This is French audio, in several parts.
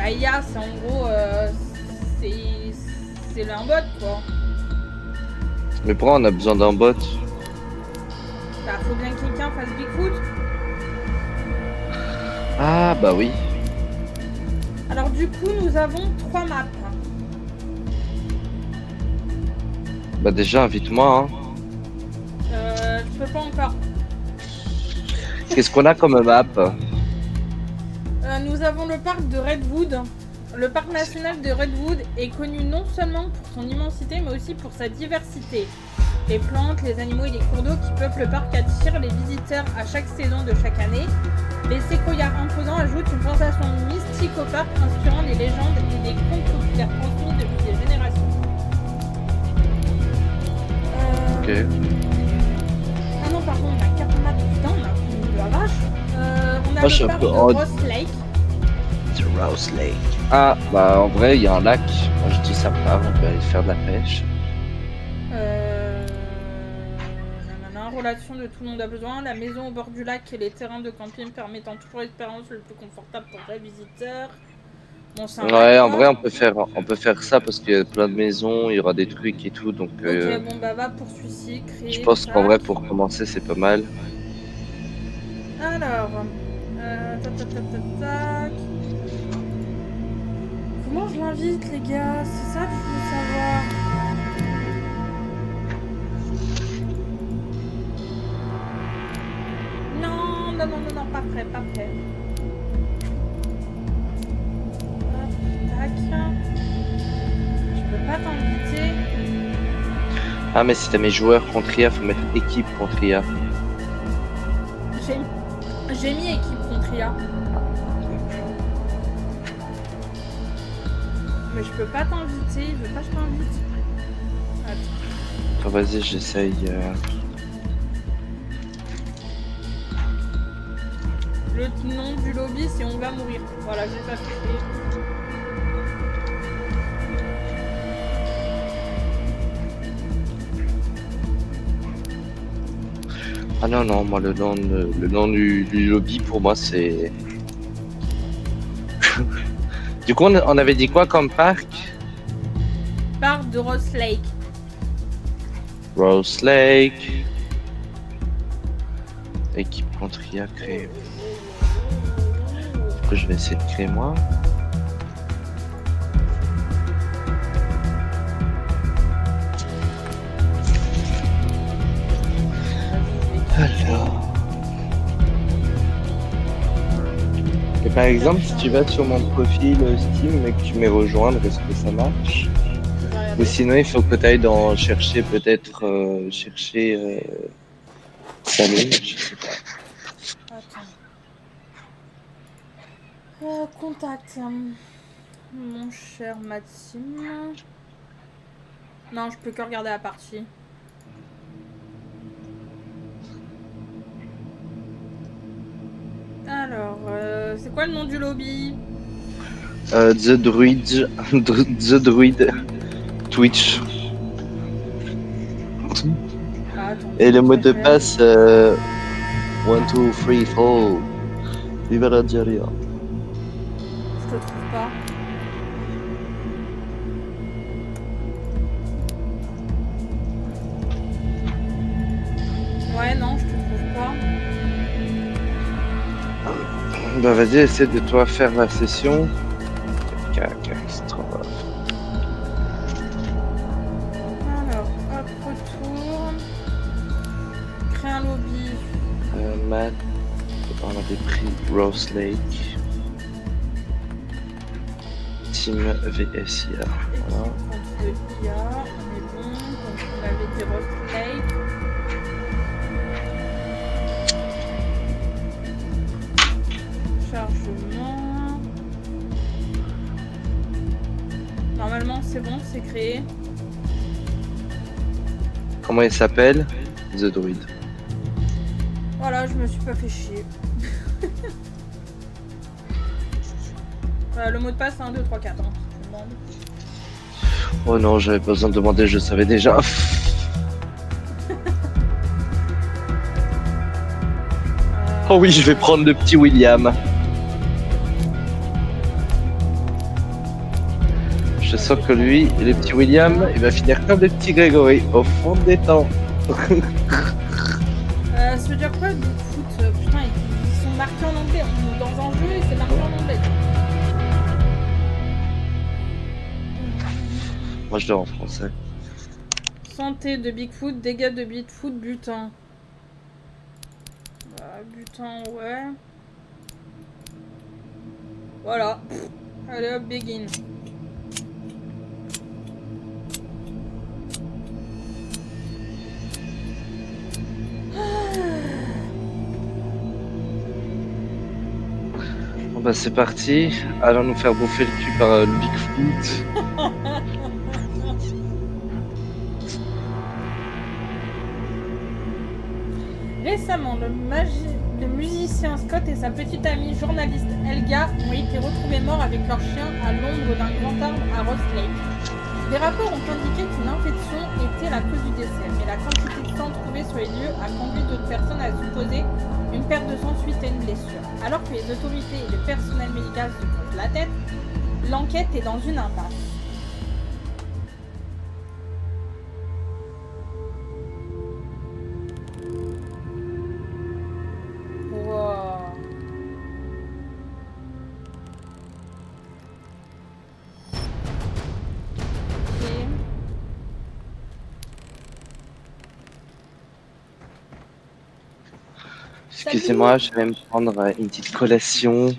La IA, c'est en gros, c'est un bot, quoi. Mais pourquoi on a besoin d'un bot? Bah, faut bien que quelqu'un fasse Bigfoot. Ah, bah oui. Alors, du coup, nous avons 3 maps. Bah déjà, invite-moi, hein. Je peux pas encore. Qu'est-ce qu'on a comme map? Nous avons le parc de Redwood. Le parc national de Redwood est connu non seulement pour son immensité, mais aussi pour sa diversité. Les plantes, les animaux et les cours d'eau qui peuplent le parc attirent les visiteurs à chaque saison de chaque année. Les séquoias imposants ajoutent une sensation mystique au parc, inspirant des légendes et des contes populaires transmis depuis des générations. Ok. Ah non, pardon, on a 4 maps. Putain, on a pris de la vache. On a Moi, je suis le un parc peu de odd. Ross Lake. The Rouse Lake. Ah, bah en vrai, il y a un lac. Moi, je dis ça part, on peut aller faire de la pêche. Relation de tout le monde a besoin. La maison au bord du lac et les terrains de camping permettant toujours l'expérience le plus confortable pour les visiteurs. Bon, c'est un lac, Ouais, en quoi. vrai, on peut faire ça parce qu'il y a plein de maisons, il y aura des trucs et tout, donc Ok, bon, bah va pour celui-ci, je créer, pense qu'en vrai, tac. pour commencer, c'est pas mal. Alors, tac, tac, tac, tac, tac. Comment je l'invite, les gars? C'est ça que je veux savoir. Non, non, non, non, non, pas prêt, pas prêt. Hop, tac. Je peux pas t'inviter. Ah, mais si t'as mes joueurs contre IA, faut mettre équipe contre IA. J'ai mis équipe contre IA. Mais je peux pas t'inviter, il veut pas que je t'invite. Attends. Attends, vas-y, j'essaye. Le nom du lobby, c'est On va mourir. Voilà, j'ai pas fait. Ah non, non, moi, le nom du lobby, pour moi, c'est... Du coup, on avait dit quoi comme parc? Parc de Ross Lake. Rose Lake. Équipe contre IA créée. Du coup, je vais essayer de créer moi. Alors. Et par exemple, si tu vas sur mon profil Steam et que tu mets rejoindre, est-ce que ça marche? Ou sinon, il faut que tu ailles dans chercher, peut-être Salut, je sais pas. Attends. Contact. Mon cher Maxime. Non, je peux que regarder la partie. Alors, c'est quoi le nom du lobby? The Druid, The Druid Twitch. Attends, Et le mot de passe 1, 2, 3, 4. Viva l'Algérie. Je te trouve pas. Ouais, non, je te trouve pas. Bah vas-y, essaie de toi faire la session. Alors, hop, retour. Crée un lobby. Matt, on avait pris Rose Lake. Team VSIA. Voilà. Contre IA, on est bon. Donc on avait des Ross Lake. Chargement. Normalement c'est bon, c'est créé. Comment il s'appelle? The Druid. Voilà, je me suis pas fait chier. Le mot de passe c'est 1, 2, 3, 4. Hein, je demande. Oh non, j'avais pas besoin de demander, je savais déjà. Oh oui, je vais prendre le petit William. Je sens que lui, le petit William, il va finir comme le petit Grégory, au fond des temps. Ça veut dire quoi, Bigfoot? Putain, ils sont marqués en anglais. On est dans un jeu et c'est marqué en anglais. Moi, je l'ai en français. Santé de Bigfoot, dégâts de Bigfoot, butin. Bah, butin, ouais. Voilà. Allez hop, begin. Bon bah c'est parti, allons nous faire bouffer le cul par le Bigfoot. Récemment, le musicien Scott et sa petite amie journaliste Helga ont été retrouvés morts avec leur chien à l'ombre d'un grand arbre à Ross Lake. Des rapports ont indiqué qu'une infection était la cause du décès, mais la quantité de sang trouvée sur les lieux a conduit d'autres personnes à supposer une perte de sang suite à une blessure. Alors que les autorités et le personnel médical se posent la tête, l'enquête est dans une impasse. Excusez-moi, je vais me prendre une petite collation.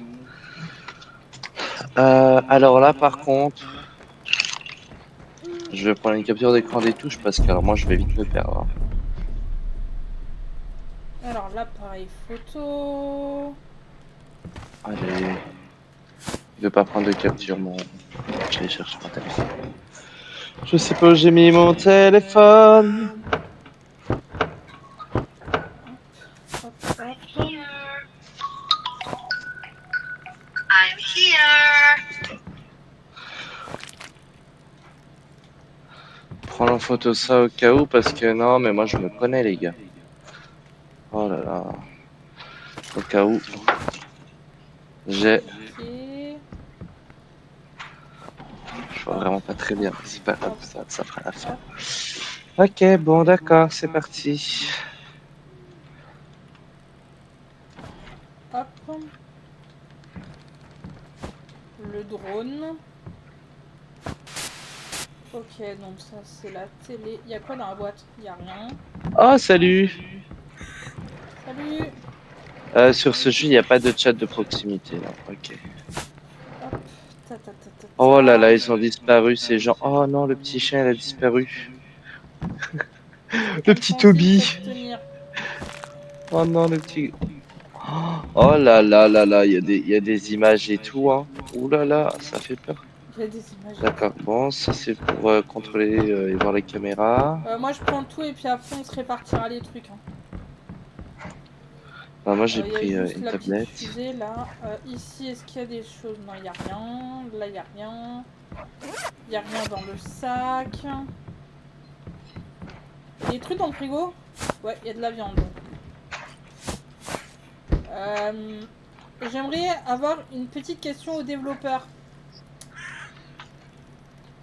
Alors là, par contre, je vais prendre une capture d'écran des touches parce que alors moi, je vais vite me perdre. Alors l'appareil photo. Allez. Il veut pas prendre de capture, mon. Je vais chercher mon téléphone. Je sais pas où j'ai mis mon téléphone. Hop, hop. I'm here. Prends en photo ça au cas où parce que non, mais moi je me connais, les gars. Oh là là. Au cas où. J'ai. Okay. Je vois vraiment pas très bien. C'est pas grave, ça fera l'affaire. Ok, bon, d'accord, c'est parti. Hop. Le drone. Ok, donc ça c'est la télé. Il y a quoi dans la boîte? Il y a rien. Oh, salut. Salut. Sur ce jeu, il n'y a pas de chat de proximité, là. Ok. Hop. Ta, ta, ta, ta, Oh là là, ta. ils ont disparu, ces gens. Oh non, le petit chien, il a disparu. Le petit Toby. Oh non, le petit. Oh là là là là, il y a des images et tout, hein. Ouh là là, ça fait peur. Il y a des images. D'accord, bon, ça c'est pour contrôler et voir les caméras. Moi je prends tout et puis après on se répartira les trucs. Hein. Bah, moi j'ai Il y a pris juste une la tablette. petite fusée là. Ici, est-ce qu'il y a des choses? Non, il n'y a rien. Là, il n'y a rien. Il n'y a rien dans le sac. Il y a des trucs dans le frigo? Ouais, il y a de la viande. J'aimerais avoir une petite question aux développeurs.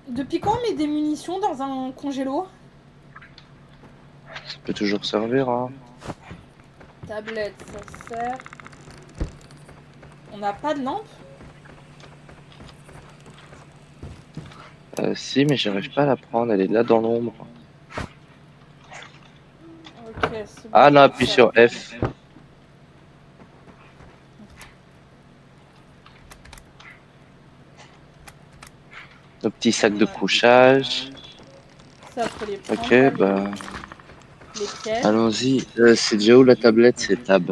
Depuis quand on met des munitions dans un congélo? Ça peut toujours servir, hein. Tablette, ça sert. On n'a pas de lampe? Si, mais j'arrive pas à la prendre, elle est là dans l'ombre. Ok, c'est bon. Ah non, appuie sur F. Nos petits sacs de couchage. Ça, faut les prendre. Ok, bah. Les pièges. Allons-y. C'est déjà où la tablette? C'est tab.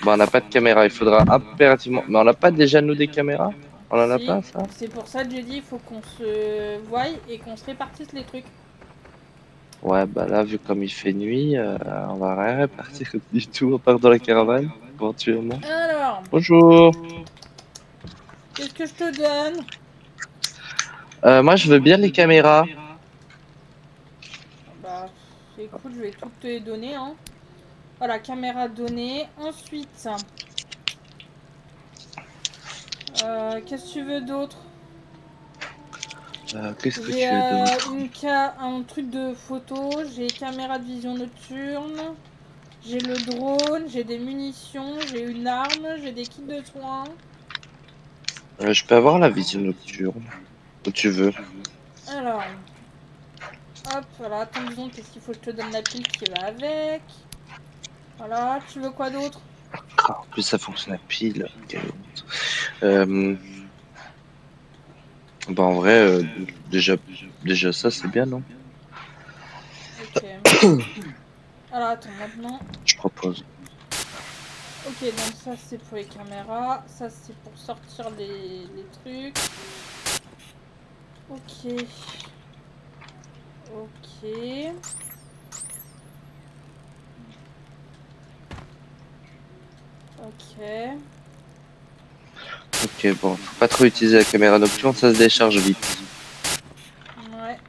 Bon, on n'a pas de caméra, il faudra impérativement. Mais on n'a pas déjà nous des caméras? On en a Si, pas, ça? c'est pour ça que j'ai dit il faut qu'on se voie et qu'on se répartisse les trucs. Ouais, bah là, vu comme il fait nuit, on va rien répartir du tout, à part dans la caravane, éventuellement. Alors, Bonjour. qu'est-ce que je te donne? Moi, je veux bien les caméras. Bah, écoute, je vais toutes te les donner. Hein. Voilà, caméra donnée. Ensuite, qu'est-ce que tu veux d'autre? Qu'est-ce que J'ai tu as d'autre? un truc de photo, j'ai caméra de vision nocturne, j'ai le drone, j'ai des munitions, j'ai une arme, j'ai des kits de soins. Je peux avoir la vision nocturne. Où tu veux. Alors, hop, alors attends 2 secondes parce qu'il faut que je te donne la pile qui va avec. Voilà, tu veux quoi d'autre? Ah, en plus, ça fonctionne à pile. Quelle honte. Euh, Bah, en vrai, déjà, déjà ça, c'est bien, non? Ok. Alors attends, maintenant. Je propose. Ok, donc ça c'est pour les caméras, ça c'est pour sortir les trucs. Ok. Ok. Ok. Ok, bon, faut pas trop utiliser la caméra nocturne, ça se décharge vite. Ouais.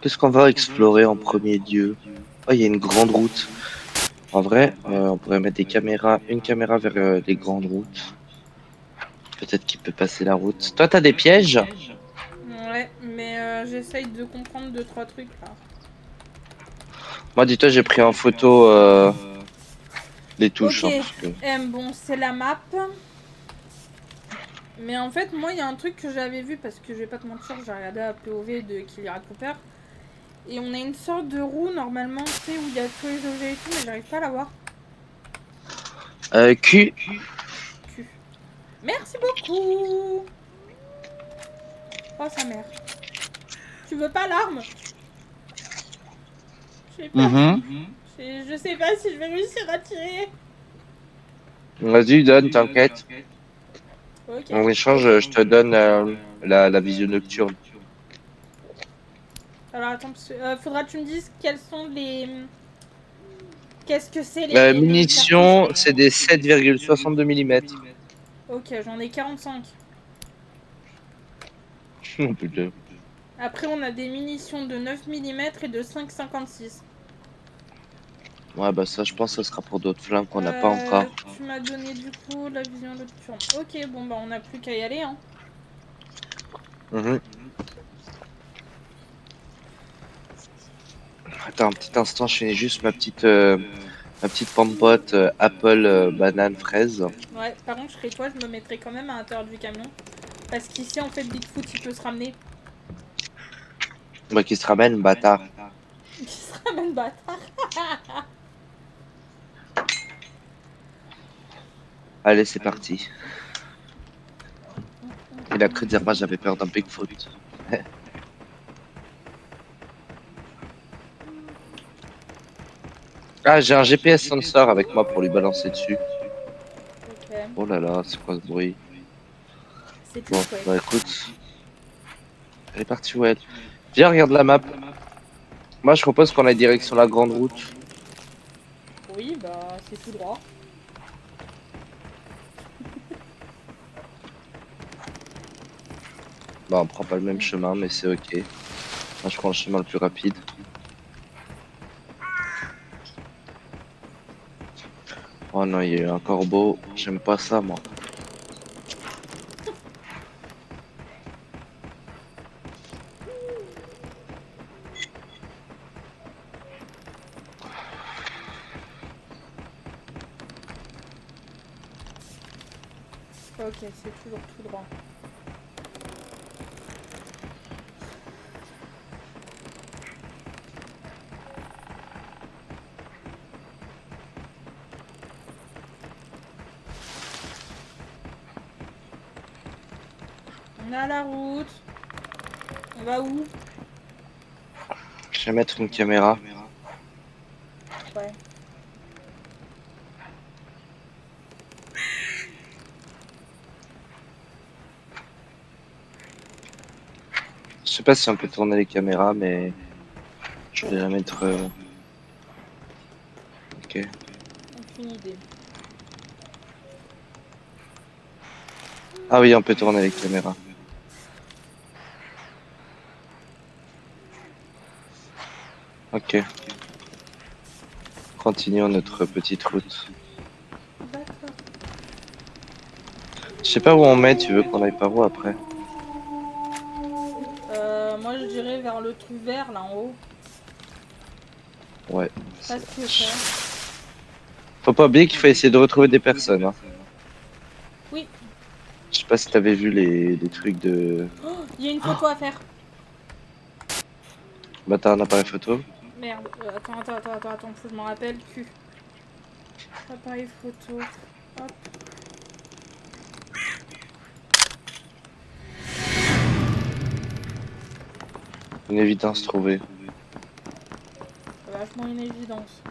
Qu'est-ce qu'on va explorer en premier lieu? Oh, il y a une grande route. En vrai, on pourrait mettre des caméras, une caméra vers les grandes routes. Peut-être qu'il peut passer la route. Toi, t'as des pièges? Ouais, mais j'essaye de comprendre 2-3 trucs là. Moi, dis-toi, j'ai pris en photo les touches, Ok, hein, parce que... bon, c'est la map. Mais en fait, moi, il y a un truc que j'avais vu parce que je vais pas te mentir, j'ai regardé la POV de Kiliara Cooper. Et on a une sorte de roue normalement, tu sais, où il y a tous les objets et tout, mais j'arrive pas à la voir. Q. Q. Merci beaucoup. Oh, sa mère. Tu veux pas l'arme? J'ai peur. Je sais pas si je vais réussir à tirer. Vas-y, donne, t'inquiète. Ok. En échange, je te donne la vision nocturne. Alors attends, parce que, faudra que tu me dises quels sont les... Qu'est-ce que c'est les cartouches? Munitions, c'est des 7,62 mm. Ok, j'en ai 45. Oh, putain. Après, on a des munitions de 9 mm et de 5,56. Ouais, bah ça, je pense que ça sera pour d'autres flingues qu'on n'a pas encore. Tu m'as donné du coup la vision nocturne. Ok, bon bah on n'a plus qu'à y aller, hein. Mhm. Attends un petit instant, je finis juste ma petite pompote Apple banane fraise. Ouais, par contre, je serais toi, je me mettrais quand même à l'intérieur du camion. Parce qu'ici, en fait, Bigfoot, il peut se ramener. Bah, qui se ramène, bâtard. Qui se ramène bâtard. Allez, c'est parti. Il a cru dire, moi, j'avais peur d'un Bigfoot. Ah, j'ai un GPS sensor avec moi pour lui balancer dessus. Ok, Oh là là, c'est quoi ce bruit? c'est tout Bon, chouette. bah écoute, elle est partie où elle? Viens, regarde la map. Moi, je propose qu'on aille direction la grande route. Oui, bah c'est tout droit. Bah, on prend pas le même chemin, mais c'est ok. Moi, je prends le chemin le plus rapide. Oh non, il y a eu un corbeau. J'aime pas ça, moi. Ok, c'est toujours tout droit. On a la route. On va où? Je vais mettre une caméra. Ouais. Je sais pas si on peut tourner les caméras, mais je vais la mettre. Ok. Aucune idée. Ah oui, on peut tourner les caméras. Ok. Continuons notre petite route. D'accord. Je sais pas où on met, tu veux qu'on aille par où après? Moi je dirais vers le truc vert là en haut. Ouais. Je sais pas ce que c'est. Faut pas oublier qu'il faut essayer de retrouver des personnes. Hein. Oui. Je sais pas si t'avais vu les trucs de... Oh, il y a une photo à faire. Bah t'as un appareil photo? Merde. Attends, faut que je m'en rappelle. Q. Appareil photo. Hop. Une évidence trouvée. C'est vachement une évidence.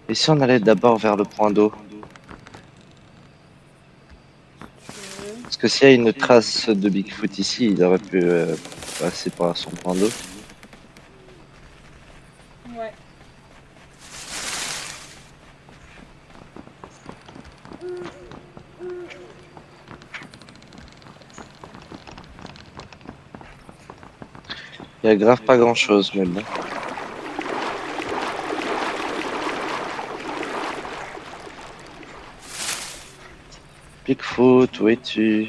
Et si on allait d'abord vers le point d'eau? Si tu veux. Parce que s'il y a une trace de Bigfoot ici, il aurait pu passer par son point d'eau. Ouais. Il y a grave pas grand chose, mais bon. Bigfoot, où es-tu?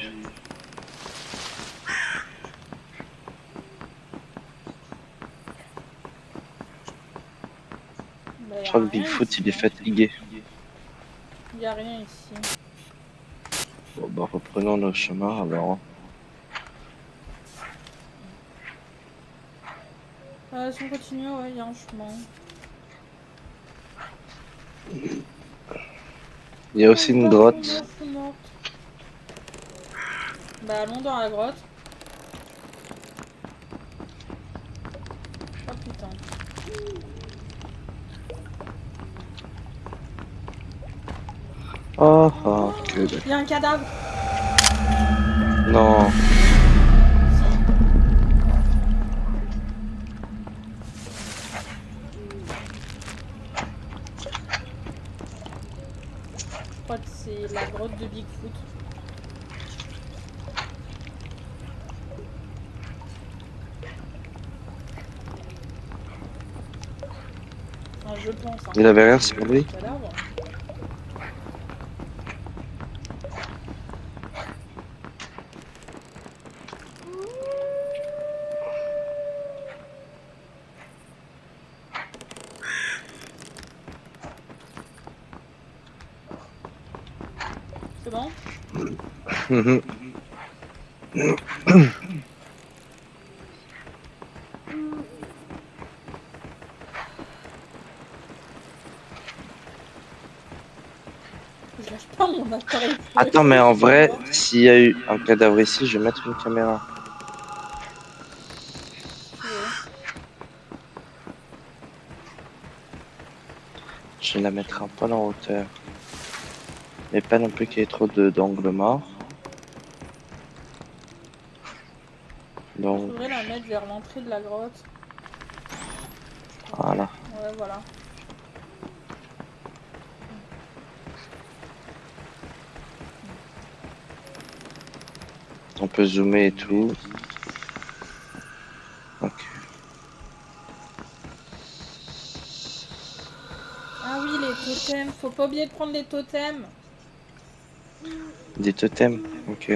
Bah, Je y a crois que rien Bigfoot, ici. il est fatigué. Y a rien ici. Bon, bah, reprenons nos chemins alors. Si on continue, ouais, y a un chemin. Il y a aussi une grotte. Je suis morte. Bah, allons dans la grotte. Oh putain. Oh, oh, que dalle. Y a un cadavre. Non. Je crois que c'est la grotte de Bigfoot. Enfin, je pense. Hein. Il avait rien sur lui. Cadavre. C'est bon? Mhm. Je lâche pas mon appareil. Attends, mais en vrai, s'il y a eu un cadavre ici, je vais mettre une caméra. Si tu veux. Je vais la mettre un poil en hauteur. Mais pas non plus qu'il y ait trop d'angles morts. Je Donc, voudrais la mettre vers l'entrée de la grotte. voilà. Ouais, voilà. On peut zoomer et tout. Ok. Ah oui, les totems. Faut pas oublier de prendre les totems. Des totems. Ok.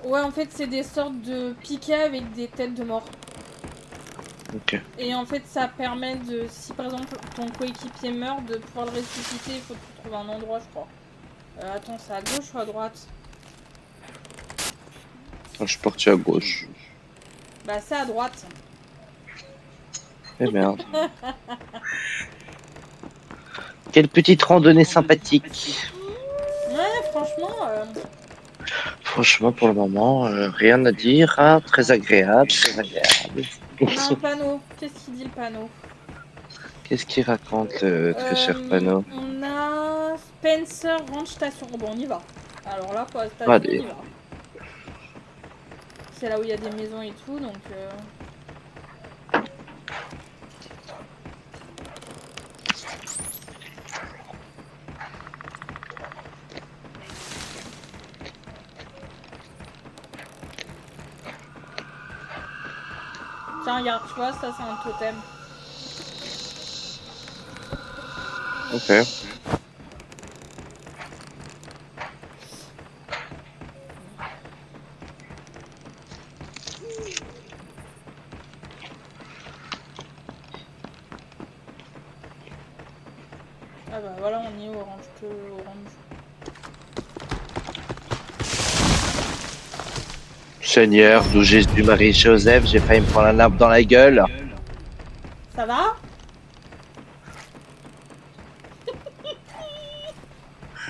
Ouais, en fait, c'est des sortes de piquets avec des têtes de mort. Ok. Et en fait, ça permet de, si par exemple ton coéquipier meurt, de pouvoir le ressusciter. Il faut que tu trouves un endroit, je crois. Attends, c'est à gauche ou à droite? Je suis parti à gauche. Bah, c'est à droite. Eh merde. Quelle petite randonnée sympathique. Ouais, franchement. Franchement, pour le moment, rien à dire. Hein. Très agréable, très agréable. On a un panneau. Qu'est-ce qu'il dit le panneau? Qu'est-ce qu'il raconte, le très cher panneau? On a Spencer Ranch Station. Bon, on y va. Alors là, pour la station, on Allez. y va. C'est là où il y a des maisons et tout, donc... Tiens, regarde, tu vois, ça c'est un totem. Ok. Ah bah voilà, on y est orange que orange. Seigneur, d'où Jésus, Marie, Joseph, j'ai failli me prendre un arbre dans la gueule. Ça va?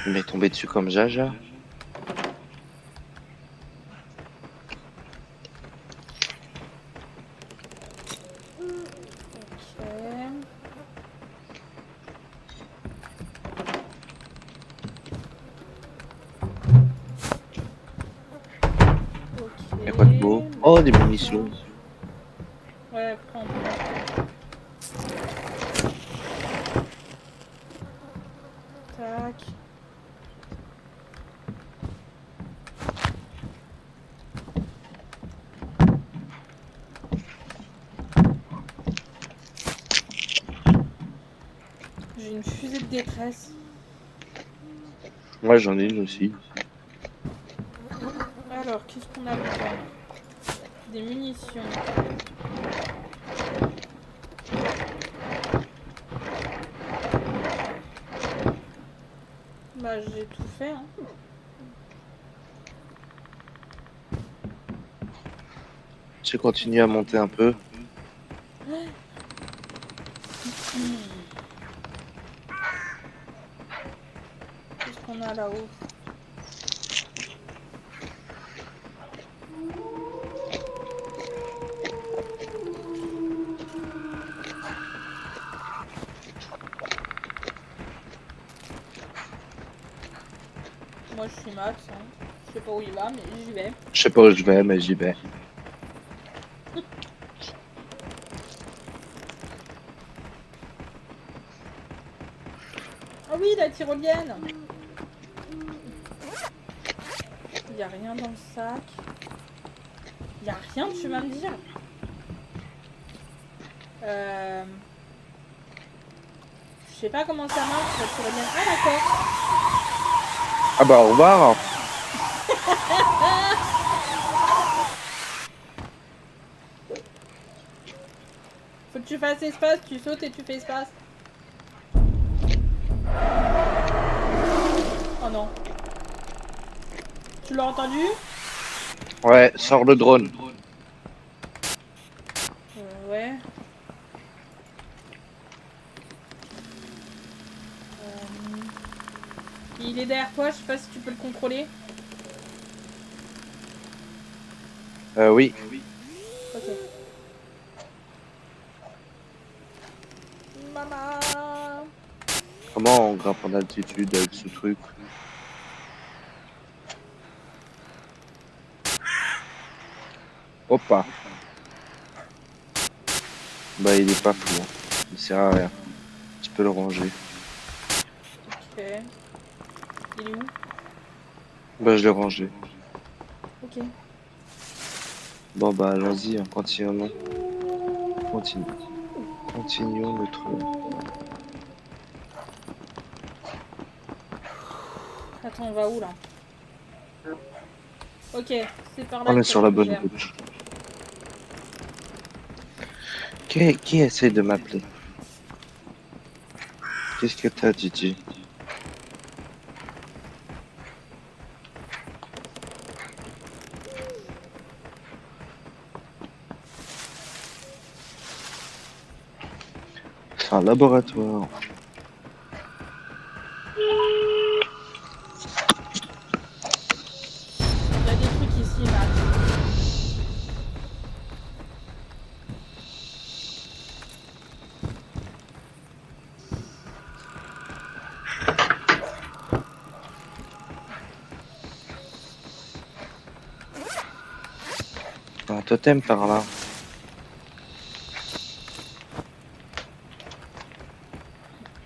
Il m'est tombé dessus comme Jaja. Ok. Ok. Y'a quoi de beau? Oh, des munitions. Ouais, prends. Tac. J'ai une fusée de détresse. Moi, j'en ai une aussi. Alors, qu'est-ce qu'on a dedans? Des munitions. Bah, j'ai tout fait, hein. J'ai continué à monter un peu. Qu'est-ce qu'on a là-haut? Moi, je suis Max, hein. Je sais pas où il va, mais j'y vais. Je sais pas où je vais, mais j'y vais. Ah oui, la tyrolienne! Il y a rien dans le sac. Il y a rien, tu vas me dire? Je sais pas comment ça marche, la tyrolienne. Ah, d'accord! Ah bah, au revoir. Faut que tu fasses espace, tu sautes et tu fais espace. Oh non. Tu l'as entendu? Ouais, sors le drone. Ouais. Il est derrière toi, je sais pas si tu peux le contrôler. Oui. Ok. Maman. Comment on grimpe en altitude avec ce truc? Hoppa. Bah, il est pas fou, hein. Il sert à rien. Tu peux le ranger. Ok. Il est où? Bah, je l'ai rangé. Ok. Bon, bah, allons-y, hein, continuons. Continuons notre... Attends, on va où là? Ok, c'est par là On est qu'il y a sur la la bonne misère. route. Qui essaie de m'appeler? Qu'est-ce que t'as, Gigi? C'est un laboratoire. Il y a des trucs ici, Max. Un totem par là.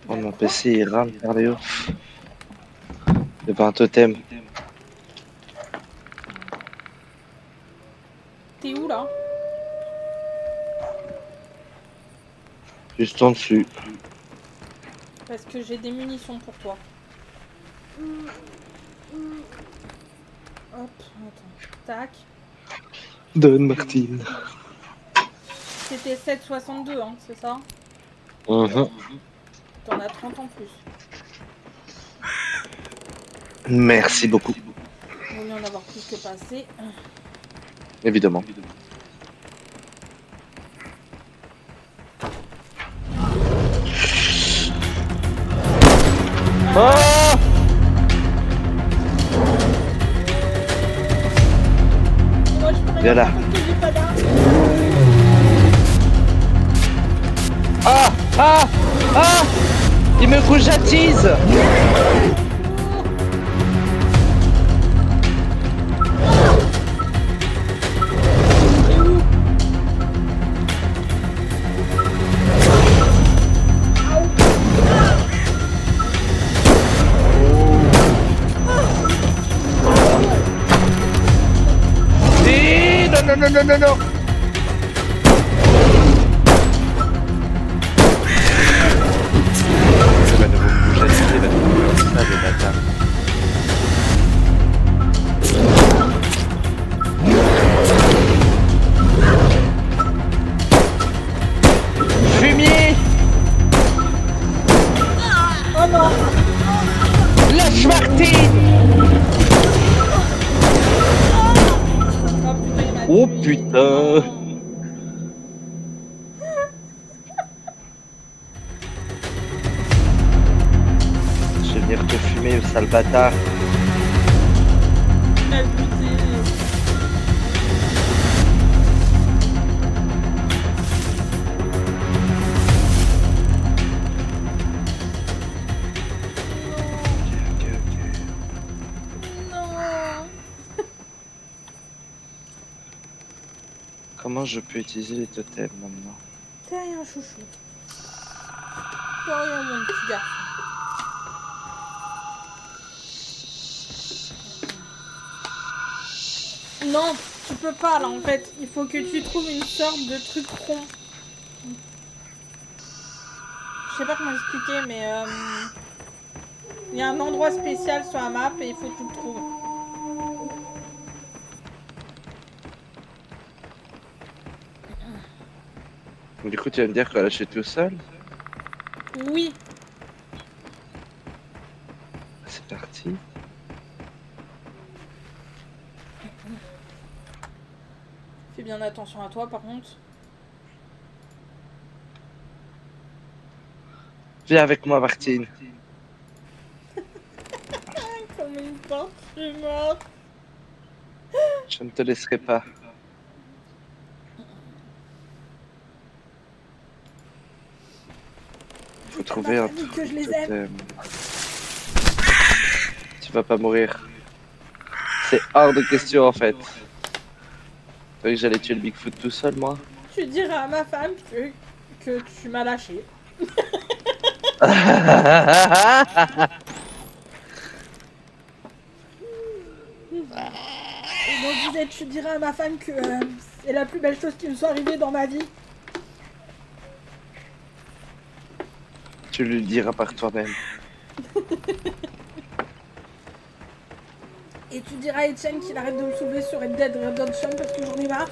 Oh, mon Quoi? PC il rame par les hauts. Il y avait un totem. T'es où là? Juste en dessus. Parce que j'ai des munitions pour toi. Hop, attends. Tac. Donne Martine. C'était 7,62, hein, c'est ça? Mhm. T'en as 30 en plus. Merci beaucoup. Vaut mieux en avoir plus que pas assez. Évidemment. Ah Moi, je peux rien Viens là. faire parce que j'ai pas d'armes. Ah Ah Ah Il me rougeatise. Non, non, non, non, non. Ça va nous rougeatiser là. Ça, des bâtards. Fumier. Oh non! Lâche Martine. Oh putain, il m'a Oh tué. putain. Non. Je vais venir te fumer, sale bâtard. Il m'a buté. Non. Comment je peux utiliser les totems maintenant? T'es rien, chouchou. T'es rien, mon petit garçon. Non, tu peux pas là en fait. Il faut que tu trouves une sorte de truc rond. Je sais pas comment expliquer, mais il y a un endroit spécial sur la map et il faut que tu le trouves. Du coup, tu vas me dire que là, je suis tout seul? Oui, C'est parti. fais bien attention à toi par contre. Viens avec moi, Martine. Comme une porte, je suis morte. Je ne te laisserai pas. Faut trouver un famille, que je truc les aime. totem. Tu vas pas mourir. C'est hors de question, en fait. Tu vois que j'allais tuer le Bigfoot tout seul, moi? Tu diras à ma femme que tu m'as lâché. Et donc tu diras à ma femme que c'est la plus belle chose qui me soit arrivée dans ma vie. Tu lui diras par toi-même. Et tu diras à Etienne qu'il arrête de me soulever sur Red Dead Redemption parce que j'en ai marre.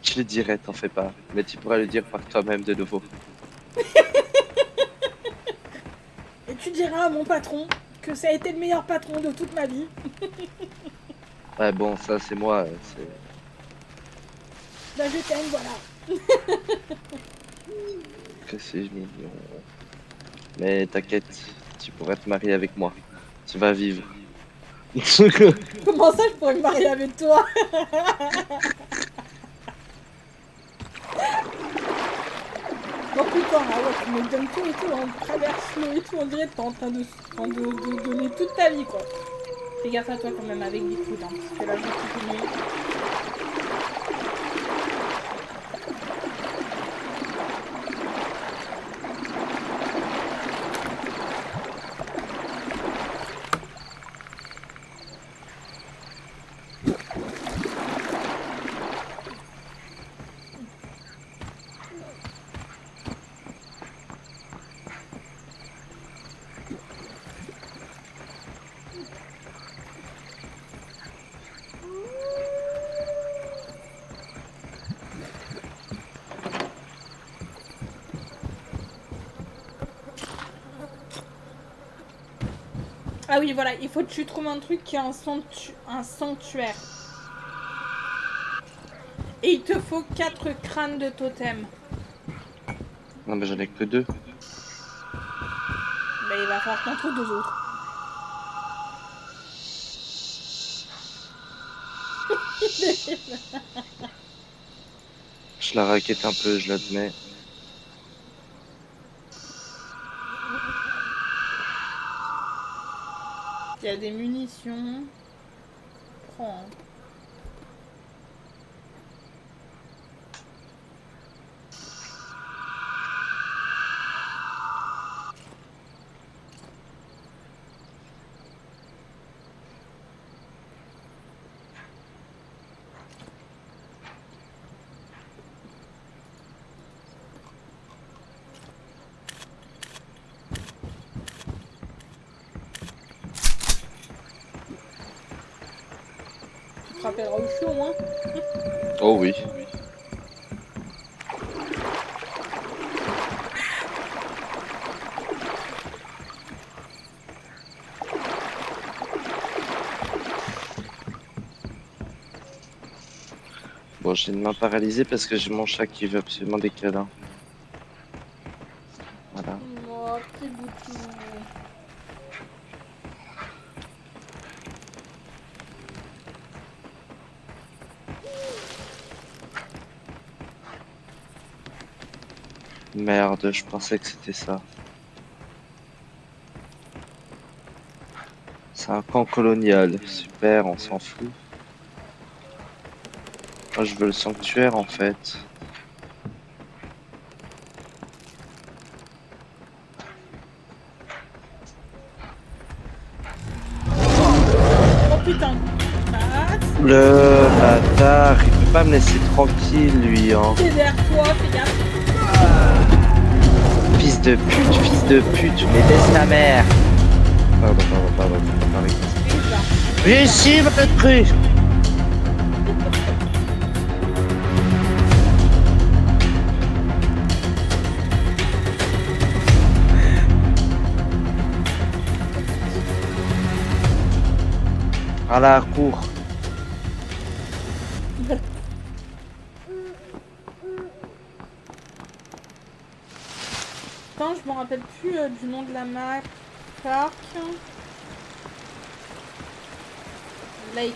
Je le dirai, t'en fais pas. Mais tu pourras le dire par toi-même de nouveau. Et tu diras à mon patron que ça a été le meilleur patron de toute ma vie. Ouais, bon, ça, c'est moi. C'est... Bah je t'aime, voilà. Que c'est mignon. Mais t'inquiète, tu pourras te marier avec moi. Tu vas vivre. Comment ça je pourrais me marier avec toi? Oh putain, ah ouais, tu me donnes tout et tout, on traverse l'eau et tout, on dirait que t'es en train de donner toute ta vie quoi. Fais gaffe à toi quand même avec Bigfoot, hein, parce que là je vais te filmer. Ah oui, voilà, il faut que tu trouves un truc qui est un sanctuaire. Et il te faut 4 crânes de totem. Non, mais j'en ai que 2. Mais il va falloir t'en trouver 2 autres. Je la raquette un peu, je l'admets. Il y a des munitions. Prends. Tu te rappelleras où je suis au moins. Oh oui. Bon, j'ai une main paralysée parce que j'ai mon chat qui veut absolument des câlins. Voilà. Oh, petit boutou. Merde, je pensais que c'était ça. C'est un camp colonial. Super, on s'en fout. Moi, je veux le sanctuaire en fait. Oh putain. Ah, Le bâtard, il peut pas me laisser tranquille lui, hein. c'est derrière toi, fais gaffe. Fils de pute, mais laisse ta mère. Pardon. Et ça. Viens ici, va être cru. À la cour. Attends, je me rappelle plus du nom de la map. Park. Lake.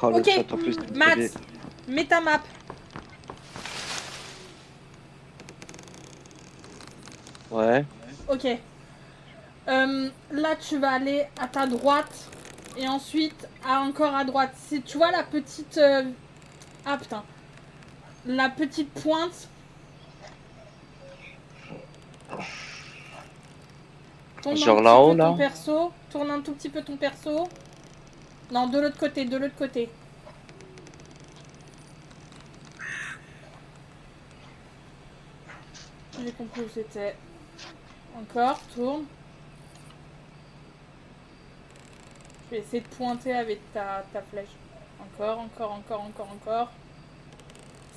Oh, le Ok, chat en plus. Max, mets ta map. Ouais. Ok. Là, tu vas aller à ta droite. Et ensuite, encore à droite. Si tu vois la petite... Ah, putain. La petite pointe. Tourne Genre un là-haut, petit peu ton là. perso. Tourne un tout petit peu ton perso. Non, de l'autre côté, de l'autre côté. J'ai compris où c'était. Encore, tourne. Je vais essayer de pointer avec ta flèche. Encore.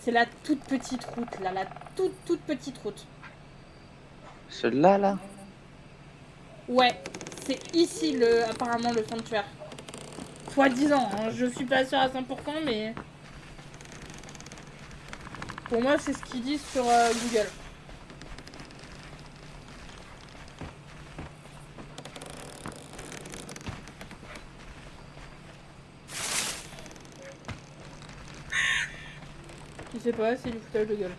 C'est la toute petite route, là. La toute petite route. Celui-là, là. Ouais, c'est ici, apparemment, le sanctuaire. Soi-disant, hein, je suis pas sûre à 100%, mais... Pour moi, c'est ce qu'ils disent sur Google. Je sais pas, c'est du foutage de gueule.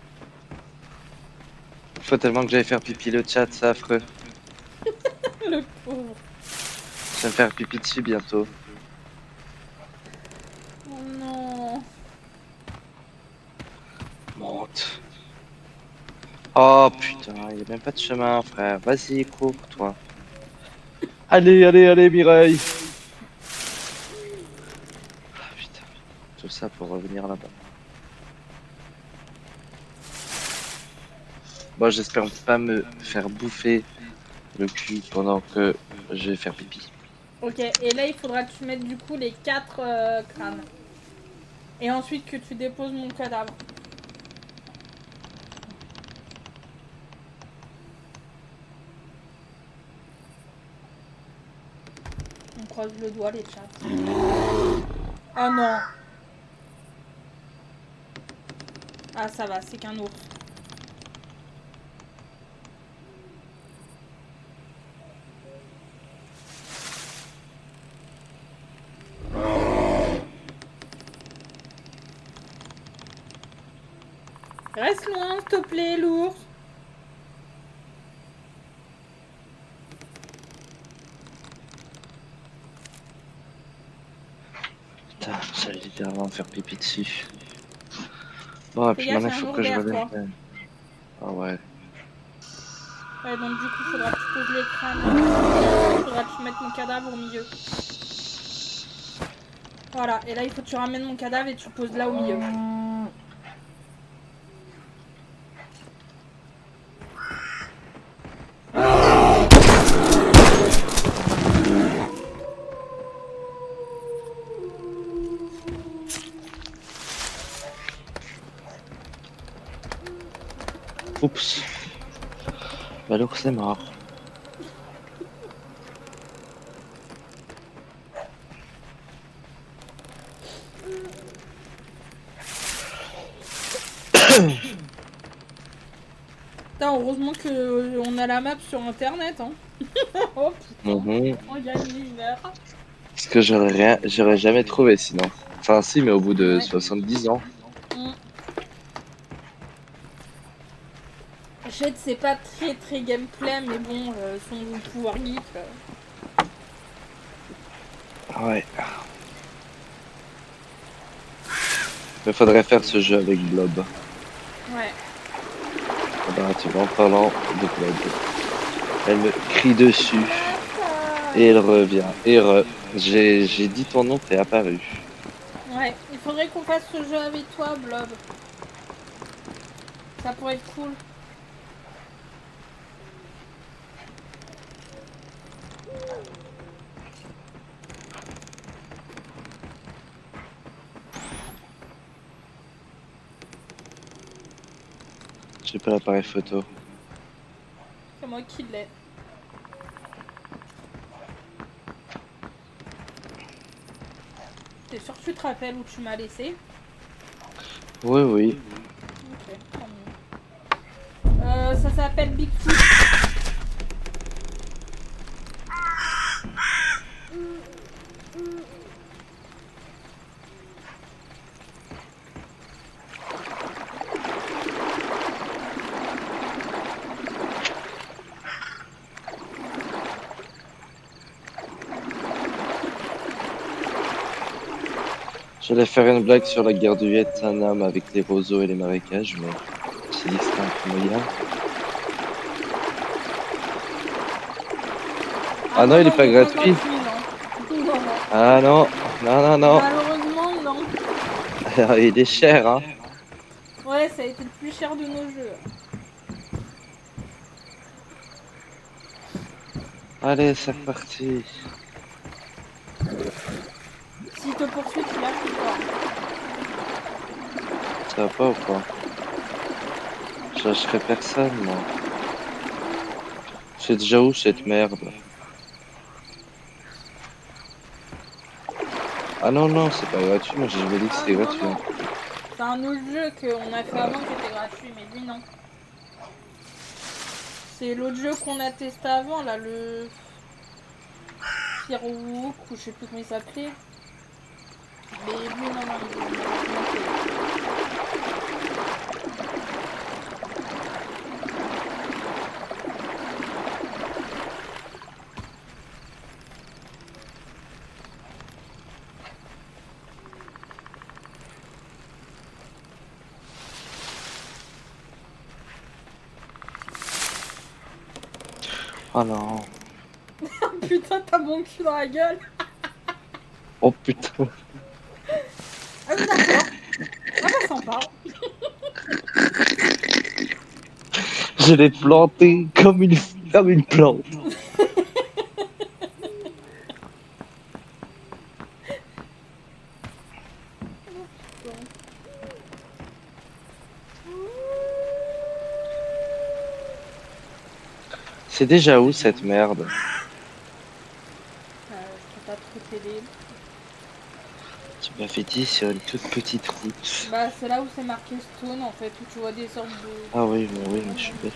Faut tellement que j'aille faire pipi le chat, c'est affreux. Le pauvre. Je vais me faire pipi dessus bientôt. Oh non. Monte. Oh putain, il n'y a même pas de chemin, frère. Vas-y, cours, toi. Allez, allez, allez, Mireille. Ah putain, tout ça pour revenir là-bas. Bon, j'espère pas me faire bouffer le cul pendant que je vais faire pipi. Ok, et là il faudra que tu mettes du coup les 4 crânes. Et ensuite que tu déposes mon cadavre. On croise le doigt les chats. Oh non. Ah ça va, c'est qu'un ours. Reste loin, s'il te plaît, l'ours. Putain, j'allais littéralement me faire pipi dessus. Bon, et Fais puis gaffe, maintenant il y il a un faut ours que je derrière revienne. toi. Ah ouais. Ouais, donc du coup, faudra que tu poses les crânes. Faudra que tu mettes mon cadavre au milieu. Voilà, et là, il faut que tu ramènes mon cadavre et tu le poses là au milieu. Oups. Bah l'ours est mort. Putain, heureusement qu'on a la map sur internet, hein. Oh putain, Mhm. on gagne l'hiver. Parce que j'aurais jamais trouvé sinon. Enfin si, mais au bout de Ouais. 70 ans. Mm. Jade, c'est pas très gameplay, mais bon, son pouvoir geek. Ouais. Il faudrait faire ce jeu avec Blob. Ouais. Ah bah tu vois, en parlant de Blob. Elle me crie dessus. Et elle revient. J'ai dit ton nom, t'es apparu. Ouais, il faudrait qu'on fasse ce jeu avec toi, Blob. Ça pourrait être cool. J'ai pas l'appareil photo. C'est moi qui l'ai. T'es sûr que tu te rappelles où tu m'as laissé? Oui, oui. Ok, tant mieux. Ça s'appelle Bigfoot. J'allais faire une blague sur la guerre du Vietnam avec les roseaux et les marécages, mais j'ai dit que c'était un peu moyen. Ah non, il est pas gratuit. Non. Ah non, non, non, non. Malheureusement, non. Alors, il est cher, hein. Ouais, ça a été le plus cher de nos jeux. Allez, c'est reparti. S'il te poursuit, tu lâches ou pas? Ça va pas ou quoi? Je lâcherai personne, moi. C'est déjà où cette merde? Ah non, non, c'est pas gratuit. Moi, j'ai jamais dit que Ah c'était non, gratuit. non. C'est un autre jeu qu'on a fait avant qui était gratuit, mais lui non. C'est l'autre jeu qu'on a testé avant, là, le Firewalk, ou je sais plus comment il s'appelait. Mais lui, non, non, il est... Oh non. Putain, t'as mon cul dans la gueule. Oh putain. Ah oui, d'accord. Ah bah sympa. Je l'ai planté comme une plante. C'est déjà où cette merde? Je peux pas trop t'aider. Tu m'as fait dire sur une toute petite route. Bah c'est là où c'est marqué stone en fait, où tu vois des sortes de... Ah oui, mais je suis bête.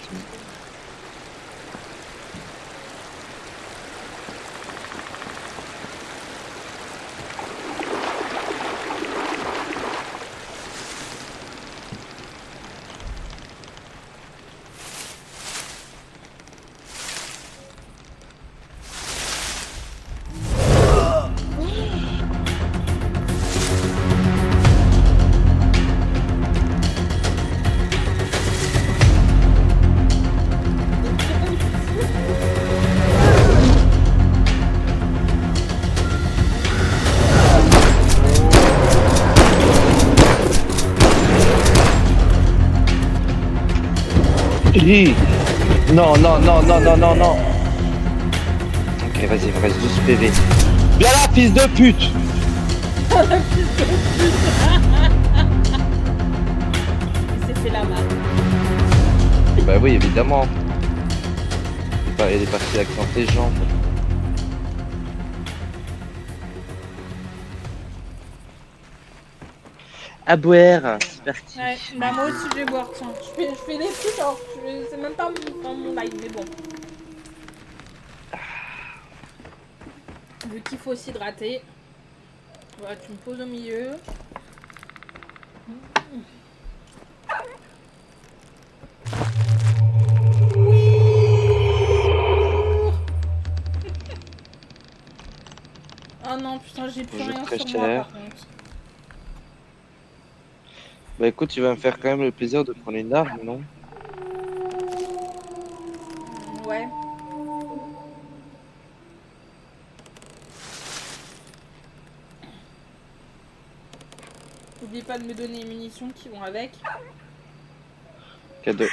Mais... Non, non, non, non, non, non, non. Ok, vas-y, il me reste 12 PV. Viens là, fils de pute! Il s'est fait la malle. Bah oui, évidemment. Il est parti avec tes jambes. À boire, c'est parti. Ouais, bah moi aussi je vais boire, tiens. Je fais des trucs, alors c'est même pas mon live, mais bon. Vu qu'il faut s'hydrater. Voilà, tu me poses au milieu. Oh non, putain, j'ai plus rien sur moi par contre. Bah écoute, tu vas me faire quand même le plaisir de prendre une arme, non? Ouais. N'oublie pas de me donner les munitions qui vont avec. Cadeau.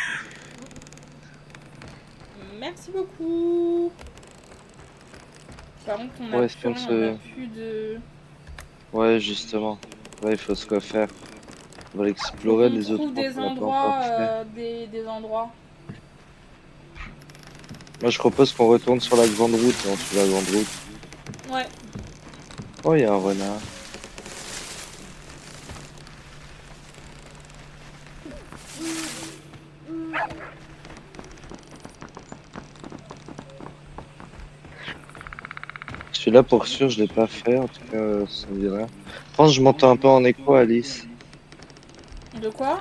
Merci beaucoup. Par contre, on a Ouais, plus rien, on a plus de... Ouais, justement. Ouais, il faut se refaire. On va Faut explorer qu'on les autres trouve ponts des qu'on n'a pas encore endroits, fait. des endroits. Moi, je propose qu'on retourne sur la grande route, hein, sur la grande route. Ouais. Oh, il y a un renard. Celui-là, pour sûr, je l'ai pas fait. En tout cas, ça me dirait. Je pense que je m'entends un peu en écho, Alice. De quoi?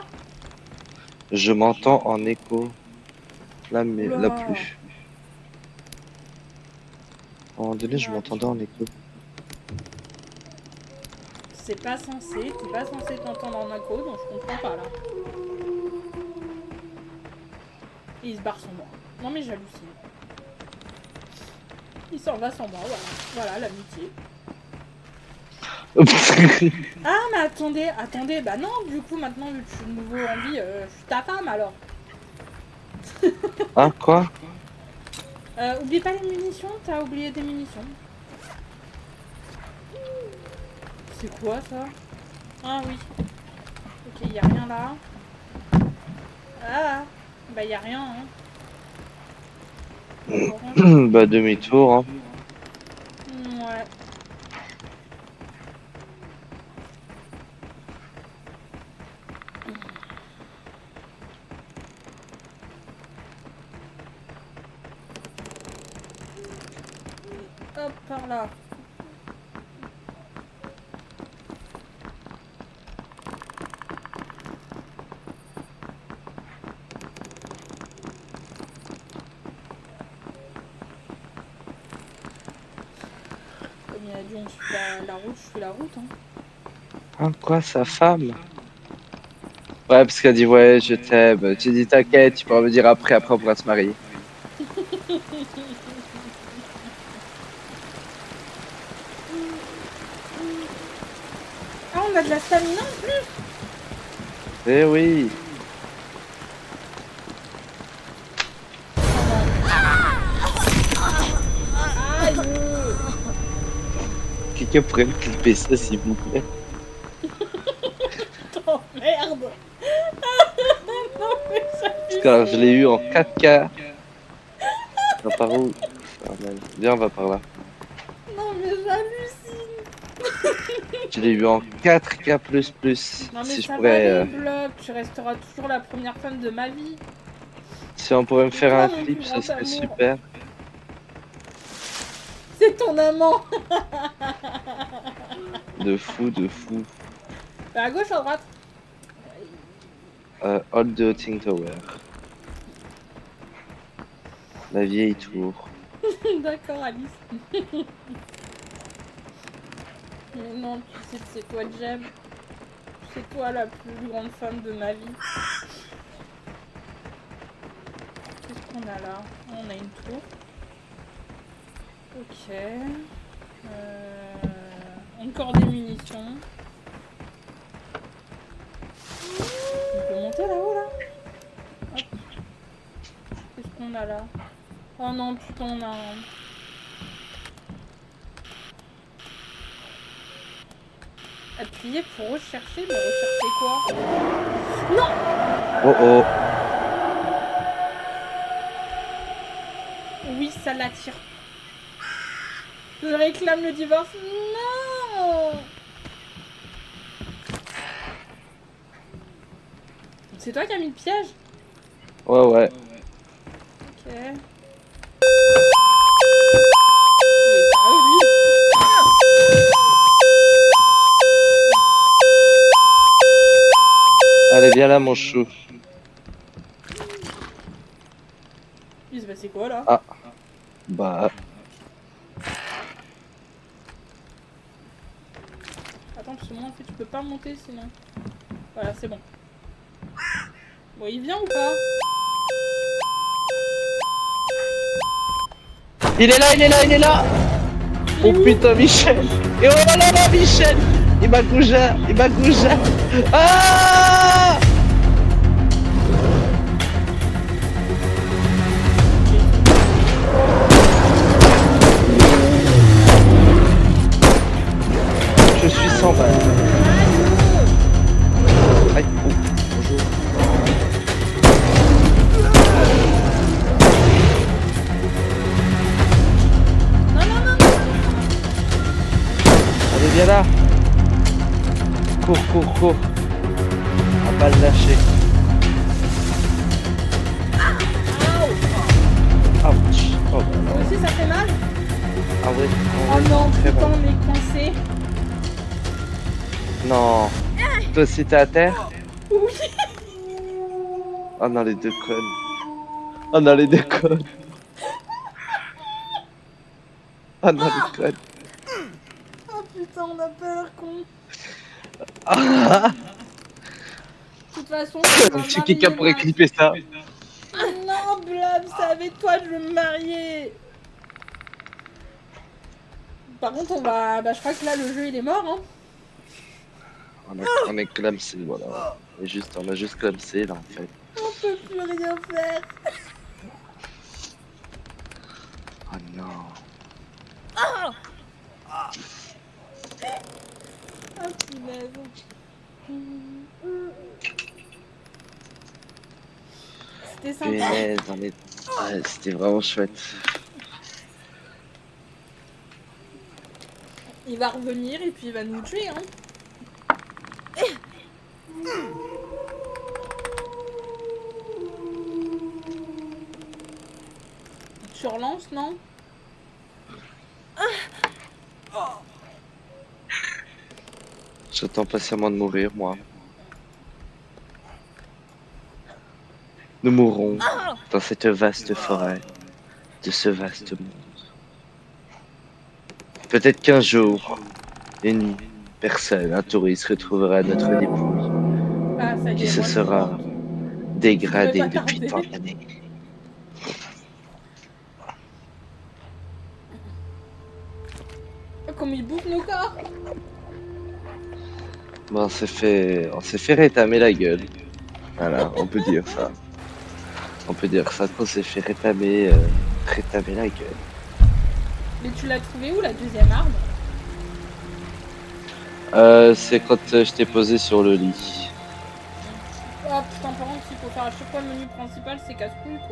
Je m'entends en écho. Là, mais là Oula. plus. À un moment donné, je Là, m'entendais en écho. c'est pas censé, t'es pas censé t'entendre en écho, donc je comprends pas là. Et il se barre sans moi. Non mais j'hallucine. Il s'en va sans moi, voilà. Voilà l'amitié. Ah mais attendez, bah non, du coup maintenant vu que je suis de nouveau en vie, je suis ta femme alors. Hein, quoi? Oublie pas les munitions, t'as oublié des munitions. C'est quoi ça? Ah oui. Ok, y a rien là. Ah bah y a rien hein. Bah, demi-tour, hein. Ouais. Hop, par là. Comme il a dit, on suit la route, je suis la route. Hein. Hein, quoi, sa femme? Ouais, parce qu'elle dit, ouais, je t'aime. Tu dis, t'inquiète, tu pourras me dire après on pourra se marier. Ah, on a de la stamina en plus. Eh oui. Aïe. Quelqu'un pourrait me clipper ça, s'il vous plaît. Oh merde. Non mais Car je j'hallucine. l'ai eu en 4K. Non, par où? Ah, merde. Viens, on va par là. Non mais j'hallucine. Je l'ai eu en 4K++. Non mais Si je ça va pourrais... aller, Blob. Tu resteras toujours la première femme de ma vie. Si on pourrait me C'est faire toi un mon plus clip, ça grand serait amour. super. C'est ton amant. De fou, de fou. Bah, à gauche, à droite. Old Ting Tower. La vieille tour. D'accord, Alice. Mais non, tu sais que c'est toi que j'aime. C'est toi la plus grande femme de ma vie. Qu'est-ce qu'on a là? On a une tour. Ok. Encore des munitions. On peut monter là-haut là? Hop. Qu'est-ce qu'on a là? Oh non, putain, on a un... Appuyez pour rechercher, mais rechercher quoi? Non! Oh oh. Oui, ça l'attire. Je réclame le divorce. Non! C'est toi qui as mis le piège? Ouais, ouais. Ok. Il est sérieux, lui? Allez, viens là, mon chou. Il s'est passé quoi là? Ah. Bah. Attends, parce que moi en fait, tu peux pas monter sinon. Voilà, c'est bon. Bon, il vient ou pas? Il est là, il est là, il est là. Oh putain, Michel. Et oh là là, Michel. Il m'a gougé, il m'a gougé. Ah! Je suis sans balle. Aïe, oh, bonjour. Non, non, non, non! Allez, viens là. Cours, cours, cours. À balle lâchée. Ouch. Oh, bah, Toi aussi, ça fait mal? ah ouais. Oh non, très putain, bon. on est coincé. Non. Toi aussi, t'es à terre? Oui! Oh non, les deux connes. Oh non, les deux connes. Oh non, les connes. Oh putain, on a peur, con. Ah! De toute façon, on va Si quelqu'un marier pourrait Max. clipper ça. Non, Blab, c'est avec toi que je veux me marier. Par contre, on va... Bah, je crois que là, le jeu, il est mort, hein. On est clamsé, voilà. On a juste clamsé, là, en fait. On peut plus rien faire. Oh non. Ah, punaise. C'était sympa. Punaise, ouais, c'était vraiment chouette. Il va revenir et puis il va nous tuer, hein. Tu relances, non? J'attends patiemment de mourir, moi. Nous mourrons dans cette vaste forêt, de ce vaste monde. Peut-être qu'un jour, une personne, un touriste, retrouvera notre épouse, Ah, ça y qui est, se moi, je suis sera morte. dégradée Ça devait pas depuis tarder. tant d'années. Comme il bouffe nos corps. Bon, on s'est fait rétamer la gueule. Voilà, on peut dire ça. On peut dire ça qu'on s'est fait rétamer la gueule. Mais tu l'as trouvé où la deuxième arme? C'est quand je t'ai posé sur le lit. Oh putain, par contre, s'il faut faire à chaque fois le menu principal, c'est casse-couille quoi.